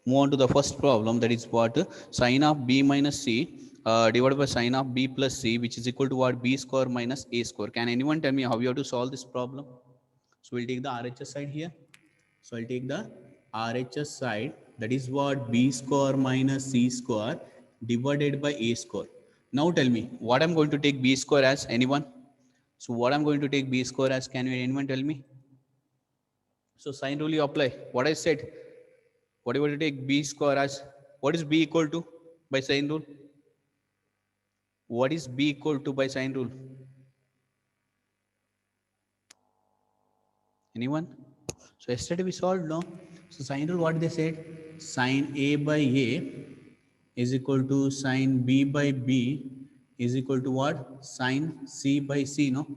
Move on to the first problem, that is what? Sine of b minus c divided by sine of b plus c, which is equal to what? B square minus a square. Can anyone tell me how you have to solve this problem? So we'll take the RHS side here. So I'll take the RHS side, that is what? B square minus c square divided by a square. Now tell me what I'm going to take b square as, anyone? So what I'm going to take b square as, can anyone tell me? So sine rule you apply. What I said, what you want to take b square as, what is b equal to by sine rule? What is b equal to by sine rule? Anyone? So yesterday we solved, no? So sine rule, what they said? Sine a by a is equal to sine b by b is equal to what? Sine c by c, no?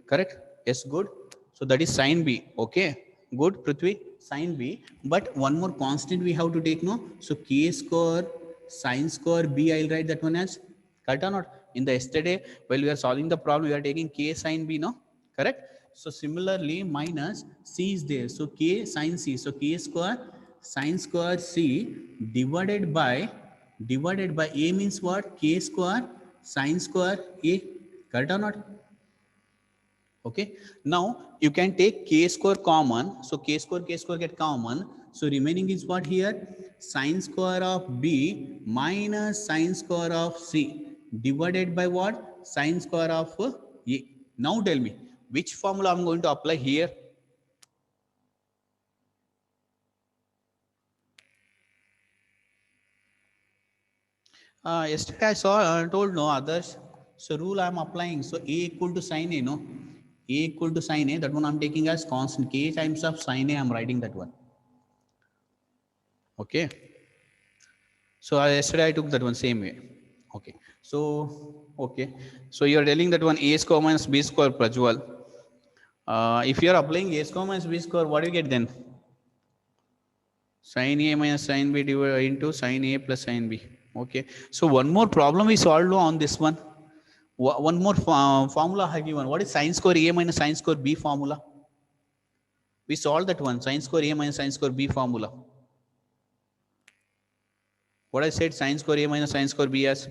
Correct? Yes, good. So that is sine b. Okay, good, Prithvi. Sine b. But one more constant we have to take, no? So k square sine square b, I'll write that one as. Correct or not? In the yesterday, while we are solving the problem, we are taking k sine b, no? Correct? So similarly, minus c is there. So k sine c. So k square sine square c divided by a means what? K square sine square a. Correct or not? Okay, now you can take k square common. So k square get common. So remaining is what here? Sine square of b minus sine square of c divided by what? Sine square of a. Now tell me which formula I'm going to apply here. Yesterday I saw told no others. So rule I am applying. So a equal to sine a, no? A equal to sine a, that one I'm taking as constant. K times of sine a, I'm writing that one. Okay. So yesterday I took that one same way. Okay. So you're telling that one a square minus b square, Prajwal. If you are applying a square minus b square, what do you get then? Sin a minus sin b divided into sin a plus sin b. Okay. So one more problem we solved on this one. One more formula I have given. What is sin square a minus sin square b formula? We solved that one. Sin square a minus sin square b formula. What I said, sin square a minus sin square b as?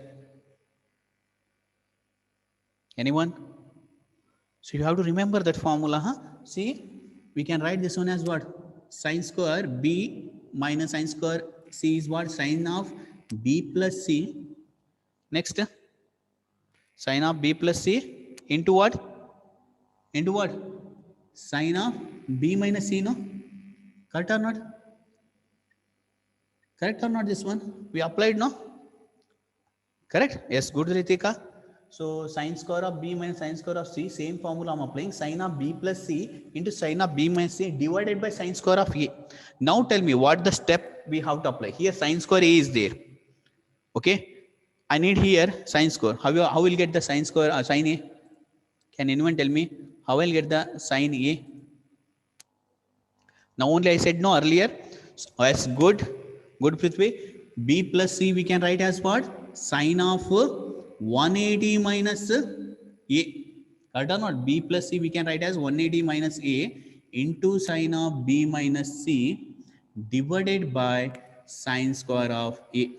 Anyone? So you have to remember that formula, huh? See, we can write this one as what? Sin square b minus sin square c is what? Sin of b plus c. Next, sin of b plus c into what? Into what? Sin of b minus c, no? Correct or not? Correct or not this one? We applied, no? Correct? Yes, good, Ritika. So sin square of b minus sin square of c, same formula I'm applying. Sin of b plus c into sin of b minus c divided by sin square of a. Now tell me what the step we have to apply. Here sin square a is there. Okay. I need here sin square. How will get the sin square sin a? Can anyone tell me how I'll get the sin a? Now only I said no earlier. So that's good. Good, Prithvi. B plus c we can write as what? Sin of 180 minus a. Correct or not? B plus c we can write as 180 minus a into sin of b minus c divided by sin square of a.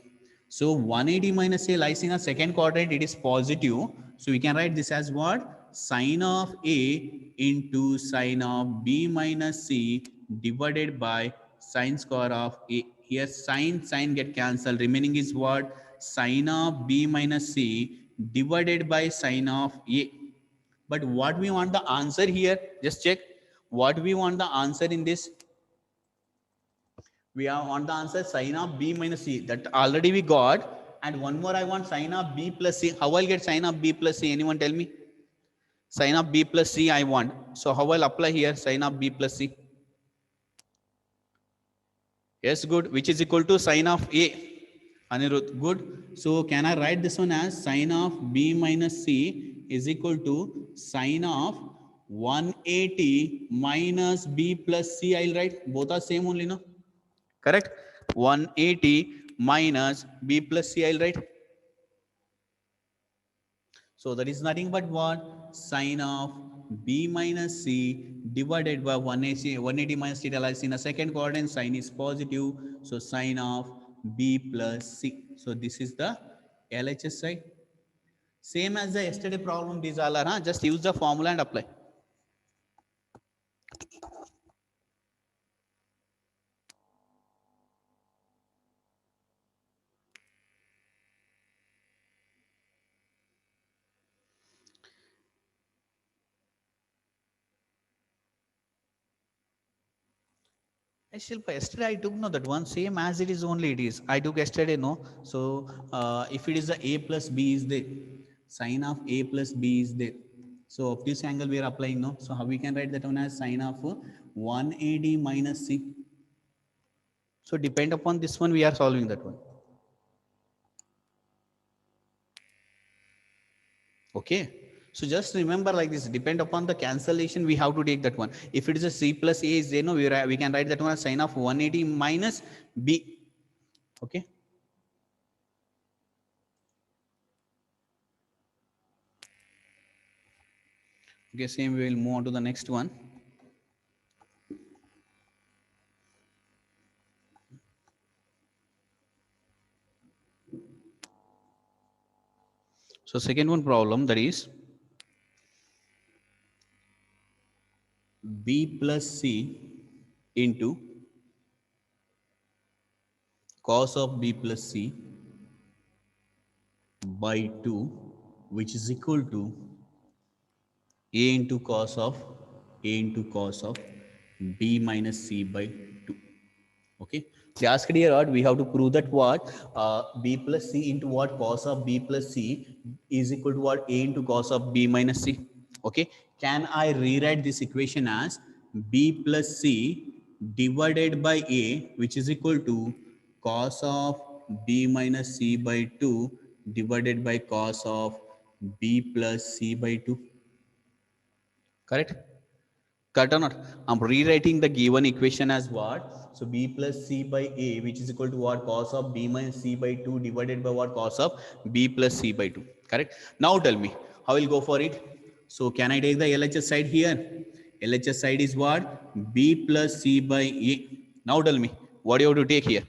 So 180 minus a lies in a second quadrant. It is positive. So we can write this as what? Sin of a into sin of b minus c divided by sin square of a. Here sin get cancelled. Remaining is what? Sin of b minus c divided by sin of a. But what we want the answer here? Just check. What we want the answer in this? We want the answer sin of b minus c. That already we got. And one more I want sin of b plus c. How I'll get sin of b plus c? Anyone tell me? Sin of b plus c I want. So how I'll apply here sin of b plus c? Yes, good. Which is equal to sin of a. Anirudh, good. So can I write this one as sin of b minus c is equal to sin of 180 minus b plus c. I'll write both are same only, no? Correct? 180 minus b plus c I'll write. So that is nothing but what? Sin of b minus c divided by 180 minus theta lies in a second quadrant. Sign is positive. So sine of b plus c. So this is the LHS side. Same as the yesterday problem, these all are, huh? Just use the formula and apply. Shilpa, yesterday I took no that one same as it is only it is. I took yesterday no. So if it is the a plus b is there, sine of a plus b is there. So obtuse angle we are applying no. So how we can write that one as sine of 180 minus c. So depend upon this one we are solving that one. Okay. So just remember like this, depend upon the cancellation, we have to take that one. If it is a c plus a is there, no, we can write that one as sine of 180 minus b. Okay. Okay, same we will move on to the next one. So second one problem, that is b plus c into cos of b plus c by 2, which is equal to a into cos of b minus c by 2. Okay, they asked here what we have to prove that what b plus c into what cos of b plus c is equal to what a into cos of b minus c. Okay, can I rewrite this equation as b plus c divided by a, which is equal to cos of b minus c by 2 divided by cos of b plus c by 2? Correct? Correct or not? I'm rewriting the given equation as what? So b plus c by a, which is equal to what? Cos of b minus c by 2 divided by what? Cos of b plus c by 2. Correct? Now tell me, how will go for it? So can I take the LHS side here? LHS side is what? b plus c by a. Now tell me, what do you have to take here?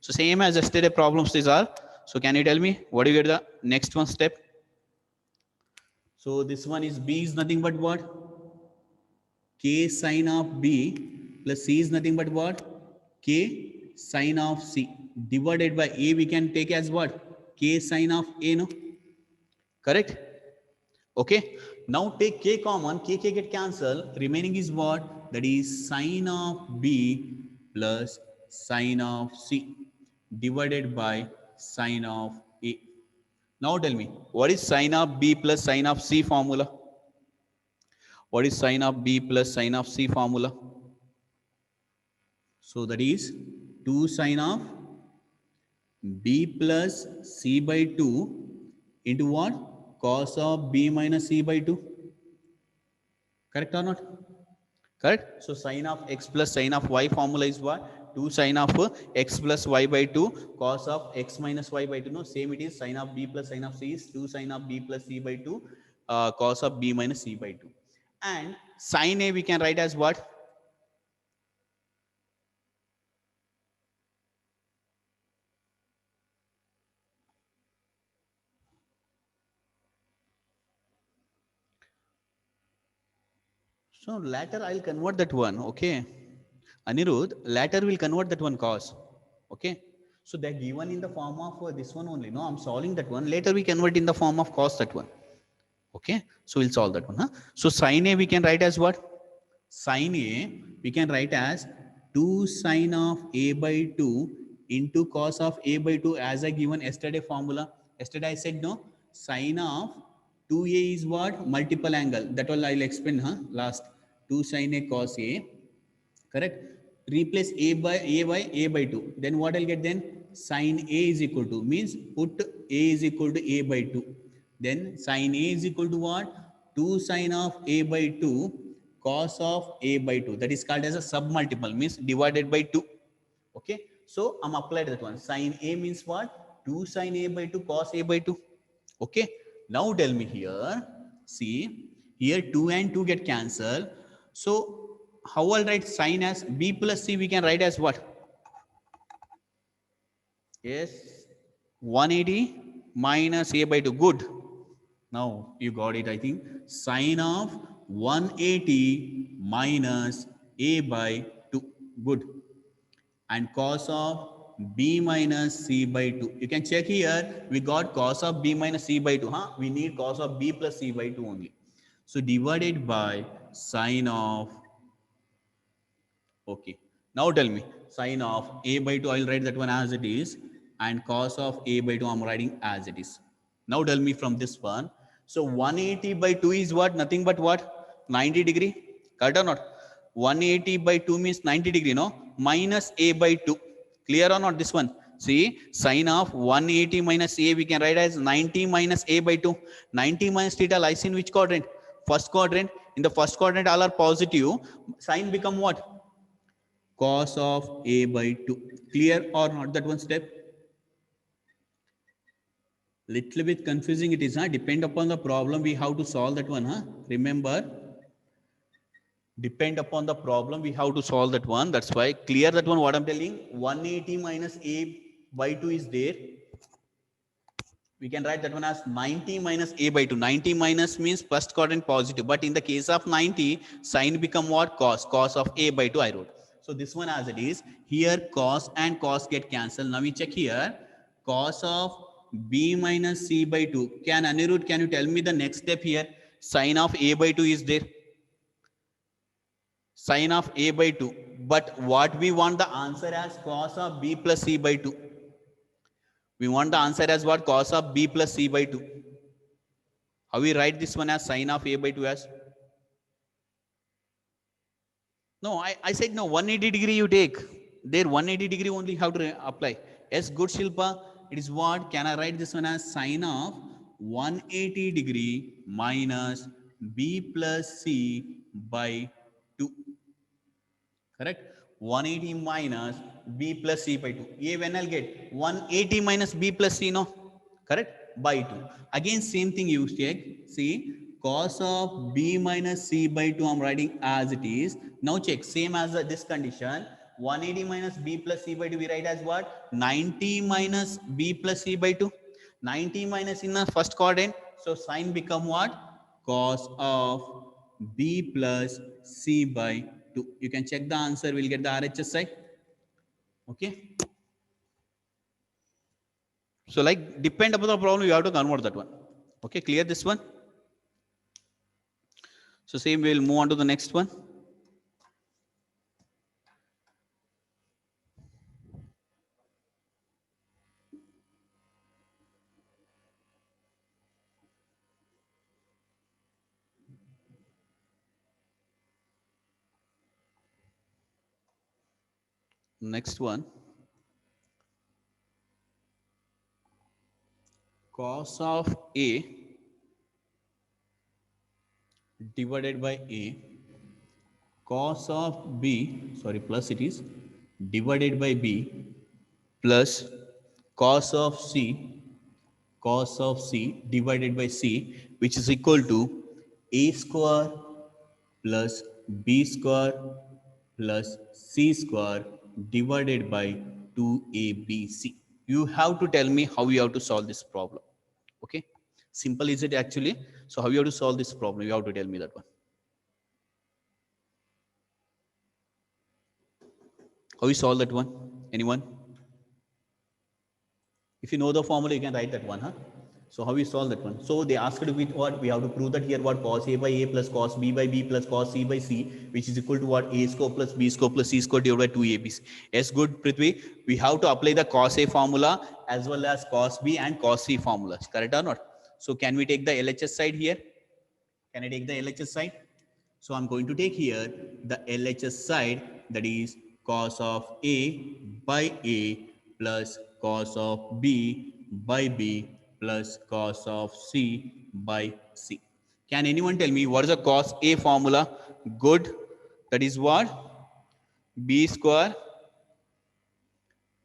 So same as yesterday problems these are. So can you tell me, what do you get the next one step? So this one is b is nothing but what? K sine of B plus C is nothing but what? K sine of C divided by A we can take as what? K sine of A, no? Correct? Okay. Now take K common, K get cancelled. Remaining is what? That is sine of B plus sine of C divided by sine of A. Now tell me, what is sine of B plus sine of C formula? What is sine of B plus sine of C formula? So that is 2 sine of b plus c by 2 into what? Cos of b minus c by 2. Correct or not? Correct? So sine of x plus sine of y formula is what? 2 sine of x plus y by 2 cos of x minus y by 2. No, same it is sine of b plus sine of c is 2 sine of b plus c by 2 cos of b minus c by 2. And sine a we can write as what? So later I'll convert that one. Okay. Anirudh, later we'll convert that one cos. Okay. So they're given in the form of this one only. No, I'm solving that one. Later we convert in the form of cos that one. Okay. So we'll solve that one. Huh? So sine A we can write as what? Sine A we can write as 2 sine of A by 2 into cos of A by 2 as I given yesterday formula. Yesterday I said no. Sine of 2A is what? Multiple angle. That all I'll explain last. 2 sine A cos A. Correct? Replace a by 2. Then what I'll get then? Sine A is equal to, means put A is equal to A by 2. Then sine A is equal to what? 2 sine of A by 2 cos of A by 2. That is called as a submultiple, means divided by 2. Okay. So I'm applied that one. Sine A means what? 2 sine A by 2 cos A by 2. Okay. Now tell me here. See, Here 2 and 2 get cancelled. So how I'll write sine as b plus c? We can write as what? Yes, 180 minus a by 2. Good. Now you got it, I think. Sine of 180 minus a by 2. Good. And cos of b minus c by 2. You can check here. We got cos of b minus c by 2. We need cos of b plus c by 2 only. So divided by sine of, okay. Now tell me, sine of a by 2, I'll write that one as it is. And cos of a by 2, I'm writing as it is. Now tell me from this one. So 180 by 2 is what? Nothing but what? 90 degree. Correct or not? 180 by 2 means 90 degree, no? Minus a by 2. Clear or not this one? See, sine of 180 minus a, we can write as 90 minus a by 2. 90 minus theta lies in which quadrant? First quadrant. In the first quadrant, all are positive. Sine become what? Cos of a by 2. Clear or not that one step? Little bit confusing it is, depend upon the problem we have to solve that one. Remember, depend upon the problem we have to solve that one. That's why clear that one what I'm telling. 180 minus a by 2 is there. We can write that one as 90 minus a by 2. 90 minus means first quadrant positive, but in the case of 90, sine become what? Cos. Cos of a by 2 I wrote. So this one as it is. Here cos and cos get cancelled. Now we check here. Cos of b minus c by 2. Can Anirudh, can you tell me the next step here? Sine of a by 2 is there. Sine of a by 2. But what we want the answer as? Cos of b plus c by 2. We want the answer as what? Cos of b plus c by 2. How we write this one as sine of a by 2 as? No, I said no, 180 degree you take. There 180 degree only have to apply. Yes, good Shilpa. It is what? Can I write this one as sine of 180 degree minus b plus c by 2. Correct? 180 minus b plus c by 2. Yeah, when I'll get 180 minus b plus c, no? Correct? By 2. Again, same thing you check. See, cos of b minus c by 2, I'm writing as it is. Now check, same as this condition. 180 minus b plus c by 2, we write as what? 90 minus b plus c by 2. 90 minus in the first quadrant. So sine become what? Cos of b plus c by 2. You can check the answer. We'll get the RHS side. Okay. So like depend upon the problem, you have to convert that one. Okay, clear this one? So same, we'll move on to the next one. Next one. Cos of A divided by A, cos of B, sorry, plus it is, divided by B, plus cos of C divided by C, which is equal to A square plus B square plus C square divided by 2ABC. You have to tell me how you have to solve this problem. Okay, simple is it actually? So how you have to solve this problem? You have to tell me that one. How you solve that one? Anyone? If you know the formula, you can write that one, So how we solve that one? So they asked with what? We have to prove that here what? Cos A by A plus cos B by B plus cos C by C, which is equal to what? A square plus B square plus C square divided by 2AB. Yes, good, Prithvi. We have to apply the cos A formula as well as cos B and cos C formulas. Correct or not? So can we take the LHS side here? Can I take the LHS side? So I'm going to take here the LHS side, that is cos of A by A plus cos of B by B plus cos of C by C. Can anyone tell me what is the cos A formula? Good. That is what? B square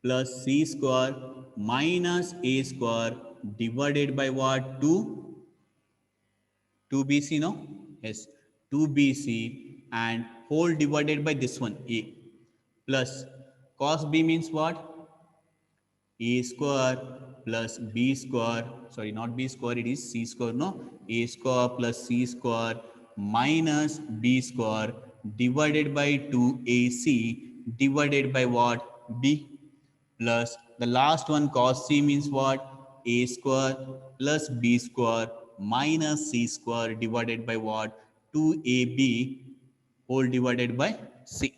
plus C square minus A square divided by what? 2? 2BC, no? Yes, 2bc and whole divided by this one a plus cos b means what? A square plus b square, sorry, not b square, it is c square, no, a square plus c square minus b square divided by 2ac divided by what? B plus the last one cos c means what? A square plus b square minus c square divided by what? 2ab whole divided by c.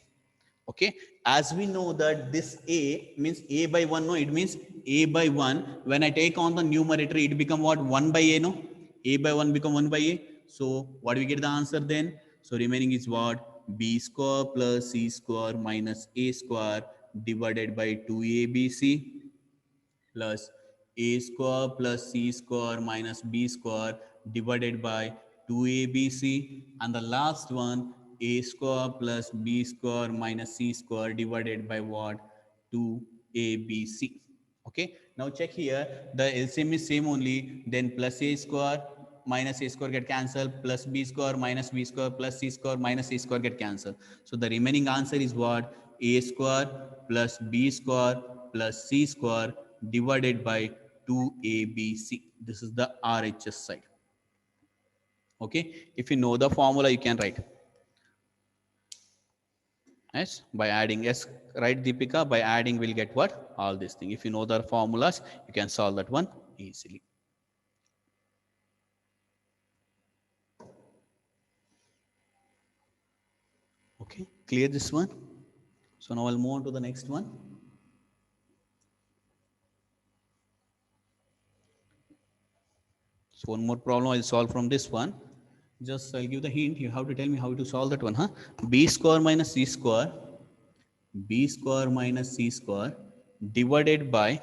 Okay, as we know that this a means a by 1, no, it means a by 1. When I take on the numerator, it become what? 1 by a, no, a by 1 become 1 by a. So what we get the answer then? So remaining is what? B square plus c square minus a square divided by 2abc plus a square plus c square minus b square divided by 2abc, and the last one a square plus b square minus c square divided by what? 2abc. Okay, now check here, the LCM is same only, then plus a square minus a square get cancelled, plus b square minus b square plus c square minus c square get cancelled. So the remaining answer is what? A square plus b square plus c square divided by 2abc. This is the RHS side. Okay, if you know the formula, you can write. Yes, by adding. Yes, right, Deepika, by adding we'll get what? All these things. If you know the formulas, you can solve that one easily. Okay, clear this one? So now I'll move on to the next one. So one more problem I'll solve from this one. Just I'll give the hint. You have to tell me how to solve that one, huh? B square minus c square, b square minus c square divided by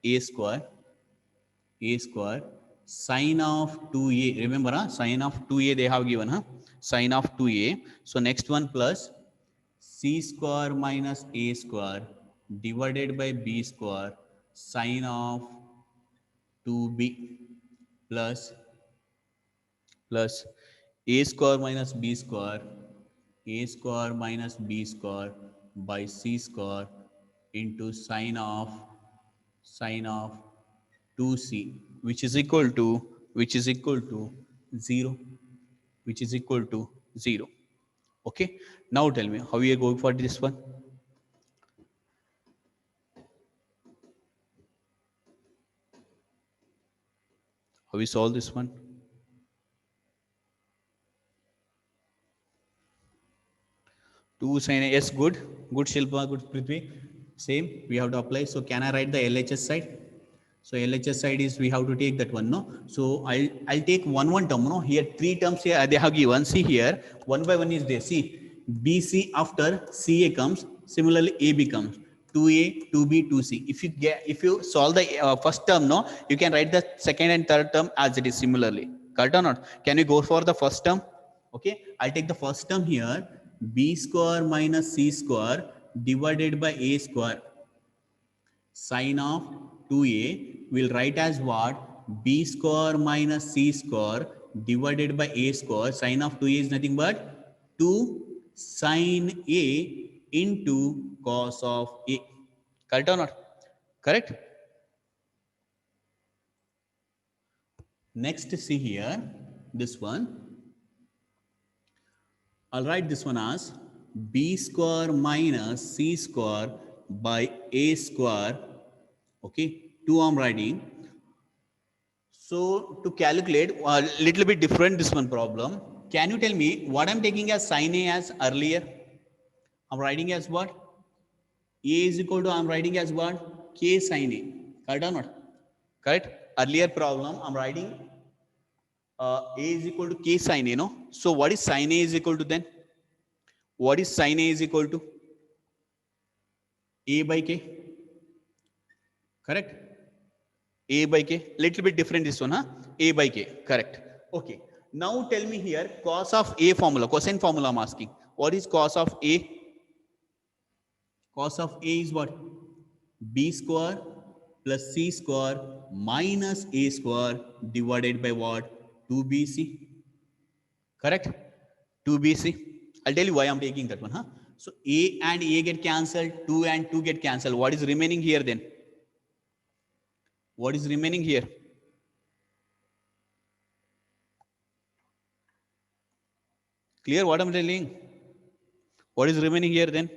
a square, sine of 2a. Remember, huh? Sine of 2a they have given, huh? Sine of 2a. So next one plus c square minus a square divided by b square sine of 2b plus a square minus b square, a square minus b square by c square into sine of 2c, which is equal to 0, which is equal to 0. Okay, now tell me how you are going for this one. How we solve this one? Two sine, yes, good, Shilpa, good Prithvi. Same, we have to apply. So can I write the LHS side? So LHS side is we have to take that one, no? So I'll take one term, no? Here three terms here they have given. See here, one by one is there. See, BC after CA comes. Similarly, AB comes. 2A, 2B, 2C. If you solve the first term, no, you can write the second and third term as it is similarly. Correct or not? Can you go for the first term? Okay, I'll take the first term here. B square minus C square divided by A square sine of 2a will write as what? B square minus c square divided by a square. Sine of 2a is nothing but 2 sine a into cos of a. Correct or not? Correct. Next, see here, this one. I'll write this one as b square minus c square by a square. Okay, 2 I'm writing. So to calculate a little bit different this one problem. Can you tell me what I'm taking as sine A as earlier? I'm writing as what? A is equal to, I'm writing as what? K sine A. Correct or not? Correct? Earlier problem, I'm writing A is equal to K sine A, no? So what is sine A is equal to then? What is sine A is equal to? A by K. Correct? A by K. Little bit different this one, huh? A by K. Correct. Okay. Now tell me here, cos of A formula, cosine formula I'm asking. What is cos of A? Cos of A is what? B square plus C square minus A square divided by what? 2BC. correct? 2BC. I'll tell you why I'm taking that one, huh? So A and A get cancelled, 2 and 2 get cancelled. What is remaining here then? What is remaining here? Clear what I'm telling? What is remaining here then?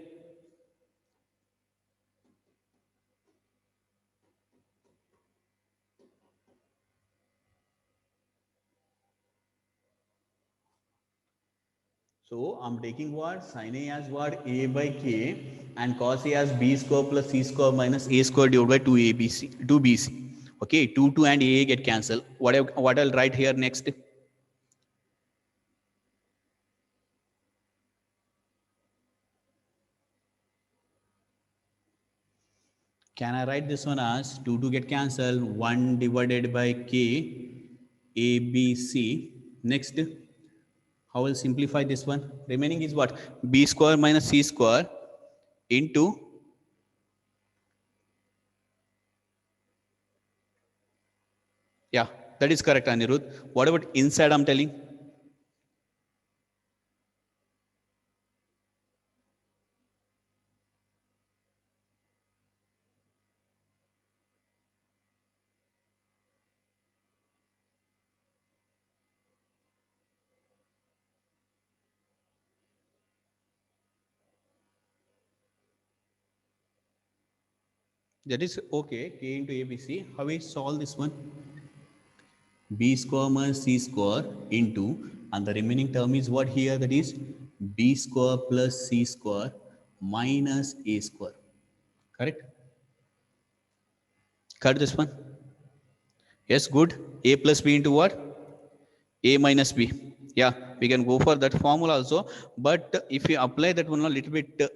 So I'm taking what? Sin A as what? A by K, and cos A as B square plus C square minus A square divided by 2ABC, 2BC. Okay, 2, 2 and A get cancelled. What I'll write here next? Can I write this one as 2 to get cancelled, 1 divided by K, A, B, C. Next, how will simplify this one? Remaining is what? B square minus C square into, yeah, that is correct, Anirudh. What about inside I'm telling? That is okay, K into ABC. How we solve this one? B square minus C square into, and the remaining term is what here? That is B square plus C square minus A square. Correct? Cut this one. Yes, good. A plus B into what? A minus B. Yeah, we can go for that formula also. But if you apply that one a little bit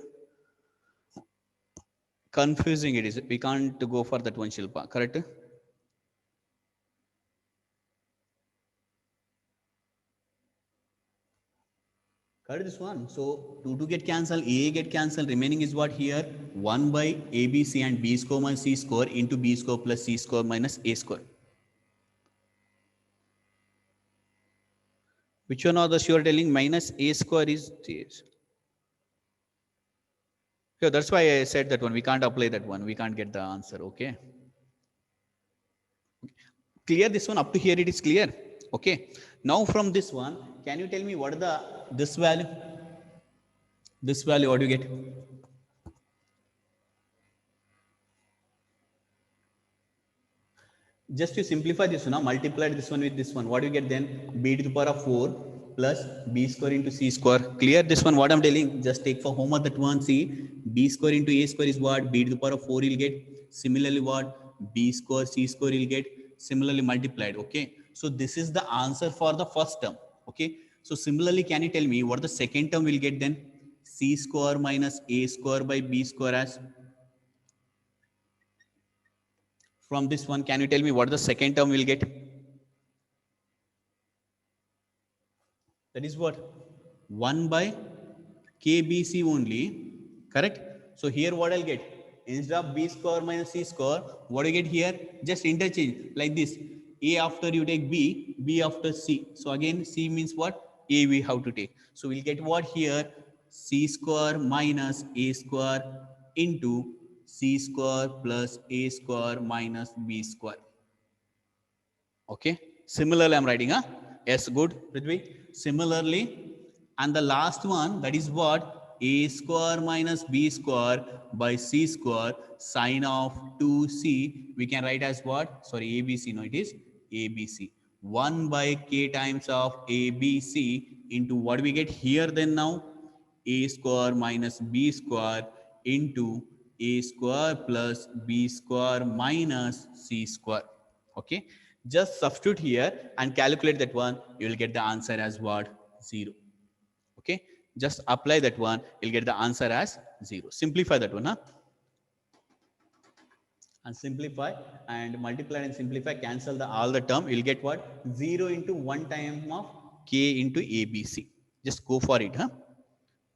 confusing it is. We can't go for that one, Shilpa. Correct? Correct this one. So 2 to get cancelled, A get cancelled. Remaining is what here? 1 by ABC and B square minus C square into B square plus C square minus A square. Which one are the you are telling? Minus A square is this. So that's why I said that one. We can't apply that one. We can't get the answer. Okay. Clear this one? Up to here it is clear. Okay. Now from this one, can you tell me what is the this value? This value, what do you get? Just to simplify this one, multiply this one with this one. What do you get then? B to the power of 4 plus B square into C square. Clear this one? What I'm telling? Just take for homework that one. See, B square into A square is what? B to the power of 4 you'll get. Similarly, what? B square, C square you'll get. Similarly multiplied. Okay. So this is the answer for the first term. Okay. So similarly, can you tell me what the second term will get then? C square minus A square by B square as. From this one, can you tell me what the second term will get? That is what? 1 by KBC only, correct? So here what I'll get? Instead of B square minus C square, what do you get here? Just interchange like this. A after you take B, B after C. So again, C means what? A we have to take. So we'll get what here? C square minus A square into C square plus A square minus B square. Okay. Similarly, I'm writing, huh? Yes, good, Prithvi. Similarly, and the last one, that is what? A square minus B square by C square sine of 2C. We can write as what? Sorry, ABC. No, it is ABC. 1 by K times of ABC into what we get here then now? A square minus B square into A square plus B square minus C square. Okay. Just substitute here and calculate that one. You will get the answer as what? 0. Okay. Just apply that one. You'll get the answer as 0. Simplify that one, huh? And simplify and multiply and simplify. Cancel the all the term. You'll get what? 0 into 1 time of K into ABC. Just go for it, huh?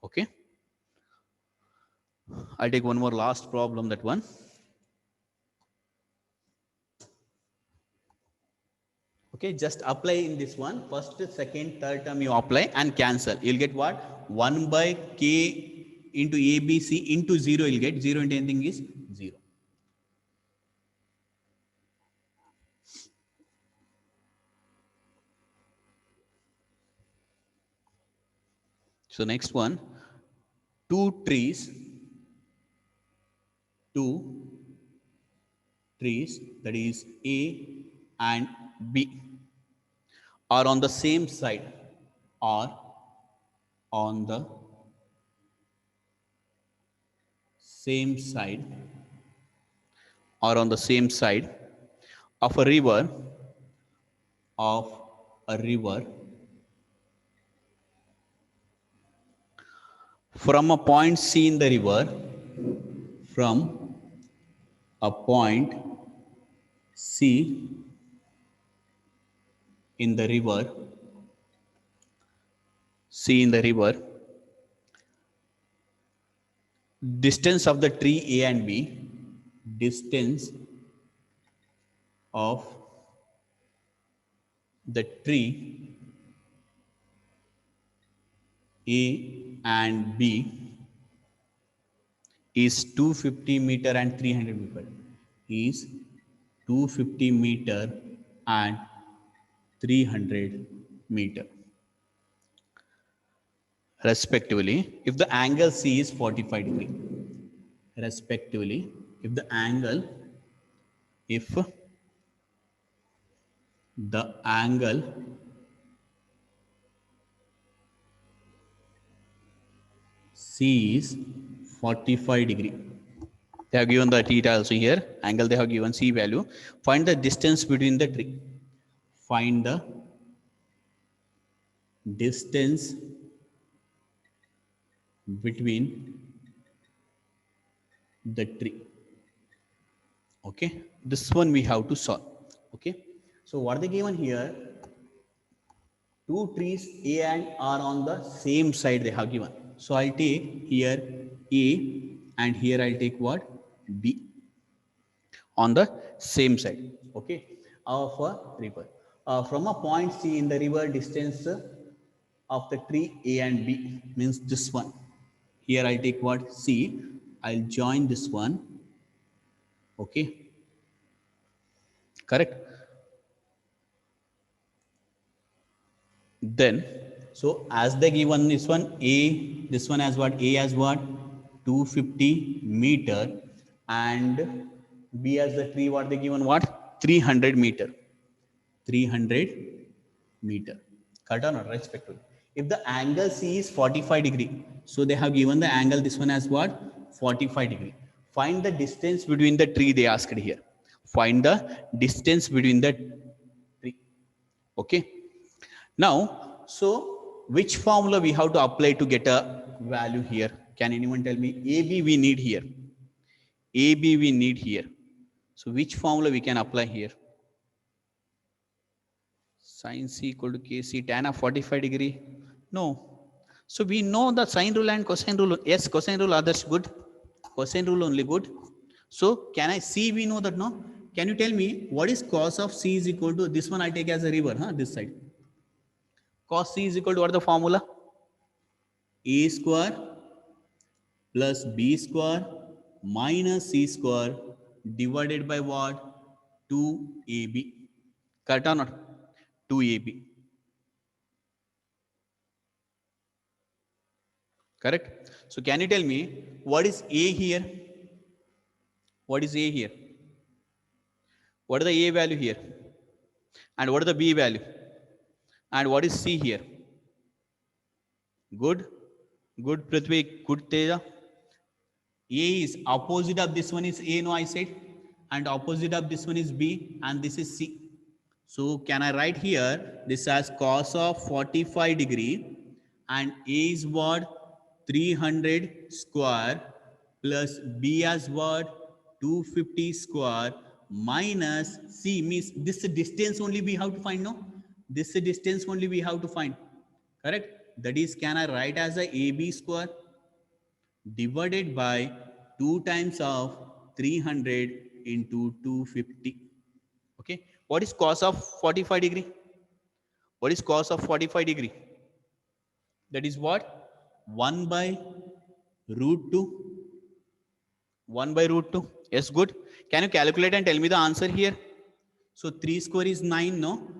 Okay. I'll take one more last problem, that one. Okay, just apply in this one. First, second, third term you apply and cancel. You'll get what? 1 by k into ABC into 0 you'll get. 0 into anything is 0. So next one, two trees, that is A and B are on the same side, or on the same side, or on the same side of a river, of a river from a point C in the river, from a point C in the river, C in the river, distance of the tree A and B, distance of the tree A and B is 250 meter and 300 meter. Is 250 meter and 300 meter respectively if the angle C is 45 degree. Respectively, if the angle C is 45 degree. They have given the theta also here. Angle they have given C value. Find the distance between the tree. Find the distance between the tree. Okay. This one we have to solve. Okay. So what they given here? Two trees A and are on the same side they have given. So I'll take here A and here I'll take what? B on the same side. Okay, of a river. From a point C in the river, distance of the tree A and B means this one. Here I'll take what? C. I'll join this one. Okay, correct. Then, so as they given this one A, this one as what? A as what? 250 meter, and B as the tree, what they given what? 300 meter. 300 meter. Correct or not? Respectively. If the angle C is 45 degree, so they have given the angle this one as what? 45 degree. Find the distance between the tree they asked here. Find the distance between the tree. Okay. Now, so which formula we have to apply to get a value here? Can anyone tell me? AB we need here. AB we need here. So which formula we can apply here? Sin C equal to Kc tan of 45 degree? No. So we know the sine rule and cosine rule. Yes, cosine rule others good. Cosine rule only good. So can I see? We know that no. Can you tell me what is cos of C is equal to this one? I take as a river, huh? This side. Cos C is equal to what the formula? A square plus B square minus C square divided by what? 2AB. Correct or not? 2AB. Correct? So can you tell me what is A here? What is A here? What is the A value here? And what is the B value? And what is C here? Good? Good Prithvi, good Teja. A is opposite of this one is A, no I said. And opposite of this one is B and this is C. So can I write here this as cos of 45 degree and A is what? 300 square plus B as what? 250 square minus C means this distance only we have to find, no? This distance only we have to find. Correct? That is, can I write as a AB square divided by 2 times of 300 into 250. Okay, what is cos of 45 degree? What is cos of 45 degree? That is what? 1 by root 2. 1 by root 2. Yes, good. Can you calculate and tell me the answer here? So 3 square is 9, no?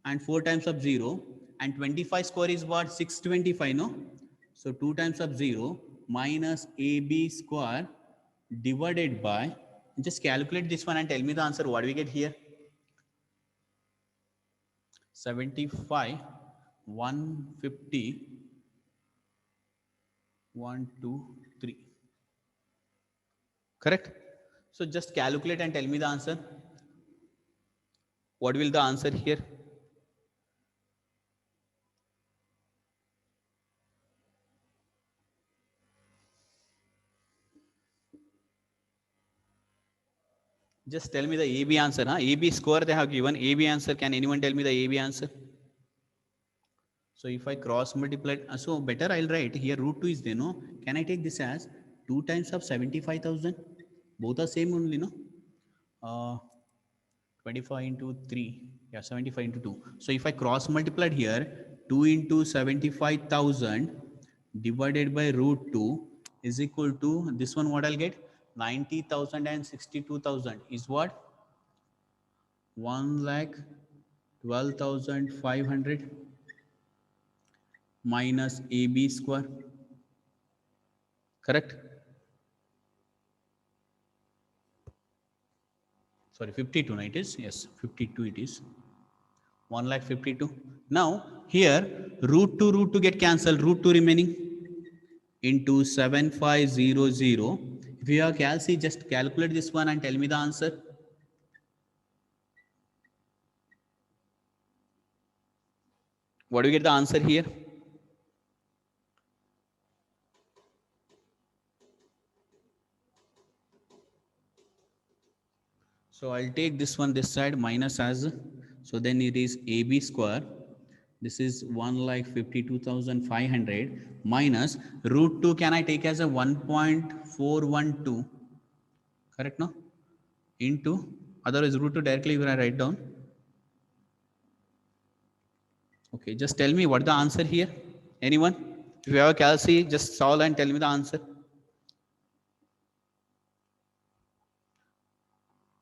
And 4 times of 0. And 25 square is what? 625, no? So 2 times of 0 minus AB square divided by, just calculate this one and tell me the answer. What do we get here? 75, 150, 1, 2, 3. Correct? So just calculate and tell me the answer. What will the answer here? Just tell me the AB answer. Huh? AB square they have given. AB answer. Can anyone tell me the AB answer? So if I cross multiply, so better I'll write here root 2 is there, no? Can I take this as 2 times of 75,000? Both are same only, no? 25 into 3. Yeah, 75 into 2. So if I cross multiplied here, 2 into 75,000 divided by root 2 is equal to, this one what I'll get? 90,000 and 62,000 is what? 1,12,500 minus AB square. Correct? Sorry, 52, no, it is? Yes, 52 it is. 1,52,000. Now, here, root 2 get cancelled, root 2 remaining into 7500. If you have calci, just calculate this one and tell me the answer. What do you get the answer here? So I'll take this one this side minus as, so then it is AB square. This is 1,52,500 minus root 2 can I take as a 1.412, correct, no? Into, otherwise root 2 directly when I write down. Okay, just tell me what the answer here. Anyone? If you have a calci, just solve and tell me the answer.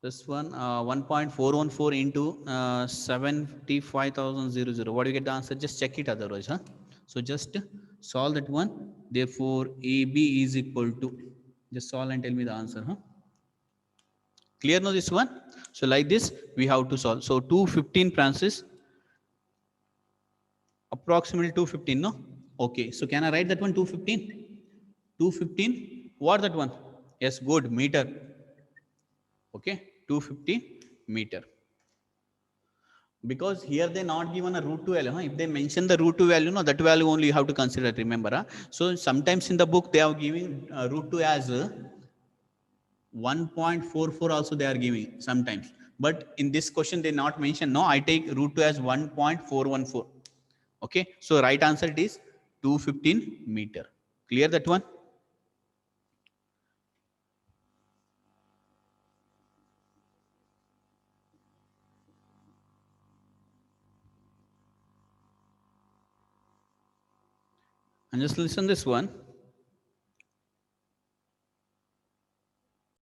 This one, 1.414 into 75,000. What do you get the answer? Just check it otherwise, huh? So just solve that one. Therefore, AB is equal to, just solve and tell me the answer, huh? Clear now this one? So like this, we have to solve. So 215 Francis, approximately 215, no? Okay, so can I write that one 215? 215, what that one? Yes, good, meter. Okay, 250 meter. Because here they not given a root 2 value. Huh? If they mention the root 2 value, no, that value only you have to consider, remember. Huh? So sometimes in the book they are giving root 2 as 1.44 also they are giving sometimes. But in this question they not mention, no, I take root 2 as 1.414. Okay, so right answer it is 215 meter. Clear that one? And just listen this one.